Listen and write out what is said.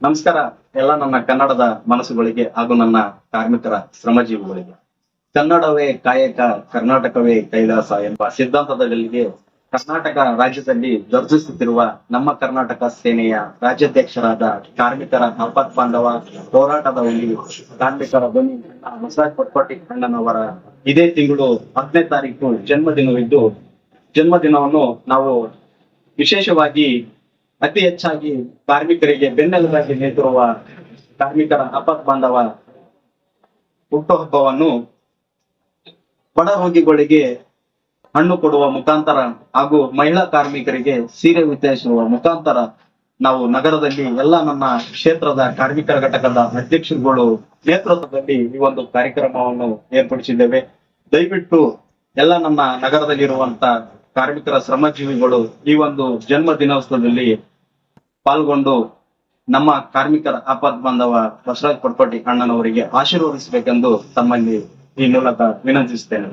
ನಮಸ್ಕಾರ ಎಲ್ಲ ನನ್ನ ಕನ್ನಡದ ಮನಸ್ಸುಗಳಿಗೆ ಹಾಗೂ ನನ್ನ ಕಾರ್ಮಿಕರ ಶ್ರಮಜೀವಿಗಳಿಗೆ. ಕನ್ನಡವೇ ಕಾಯಕ, ಕರ್ನಾಟಕವೇ ಕೈಲಾಸ ಎಂಬ ಸಿದ್ಧಾಂತದಲ್ಲಿಗೆ ಕರ್ನಾಟಕ ರಾಜ್ಯದಲ್ಲಿ ಗರ್ಜಿಸುತ್ತಿರುವ ನಮ್ಮ ಕರ್ನಾಟಕ ಸೇನೆಯ ರಾಜ್ಯಾಧ್ಯಕ್ಷರಾದ ಕಾರ್ಮಿಕರ ಆಪತ್ ಬಾಂಧವ ಹೋರಾಟದ ಹುಲಿ ಕಾರ್ಮಿಕರ ಧ್ವನಿ ಬಸವರಾಜ ಕೊಟ್ಕೋಟಿ ಅಣ್ಣನವರ ಇದೇ ತಿಂಗಳು 10ನೇ ತಾರೀಕು ಜನ್ಮದಿನವಿದ್ದು, ಜನ್ಮದಿನವನ್ನು ನಾವು ವಿಶೇಷವಾಗಿ ಅತಿ ಹೆಚ್ಚಾಗಿ ಕಾರ್ಮಿಕರಿಗೆ ಬೆನ್ನೆಲುಬಾಗಿ ನಿಂತಿರುವ ಕಾರ್ಮಿಕರ ಆಪತ್ ಬಾಂಧವ ಹುಟ್ಟುಹಬ್ಬವನ್ನು ಬಡ ರೋಗಿಗಳಿಗೆ ಹಣ್ಣು ಕೊಡುವ ಮುಖಾಂತರ ಹಾಗೂ ಮಹಿಳಾ ಕಾರ್ಮಿಕರಿಗೆ ಸೀರೆ ವಿತರಿಸುವ ಮುಖಾಂತರ ನಾವು ನಗರದಲ್ಲಿ ಎಲ್ಲ ನನ್ನ ಕ್ಷೇತ್ರದ ಕಾರ್ಮಿಕರ ಘಟಕದ ಅಧ್ಯಕ್ಷರುಗಳು ನೇತೃತ್ವದಲ್ಲಿ ಈ ಒಂದು ಕಾರ್ಯಕ್ರಮವನ್ನು ಏರ್ಪಡಿಸಿದ್ದೇವೆ. ದಯವಿಟ್ಟು ಎಲ್ಲ ನನ್ನ ನಗರದಲ್ಲಿರುವಂತ ಕಾರ್ಮಿಕರ ಶ್ರಮಜೀವಿಗಳು ಈ ಒಂದು ಜನ್ಮ ದಿನೋತ್ಸವದಲ್ಲಿ ಪಾಲ್ಗೊಂಡು ನಮ್ಮ ಕಾರ್ಮಿಕರ ಆಪತ್ ಬಾಂಧವ ಬಸವರಾಜ ಕೊಟ್ಕೋಟಿ ಅಣ್ಣನವರಿಗೆ ಆಶೀರ್ವದಿಸಬೇಕೆಂದು ತಮ್ಮಲ್ಲಿ ಈ ಮೂಲಕ ವಿನಂತಿಸುತ್ತೇನೆ.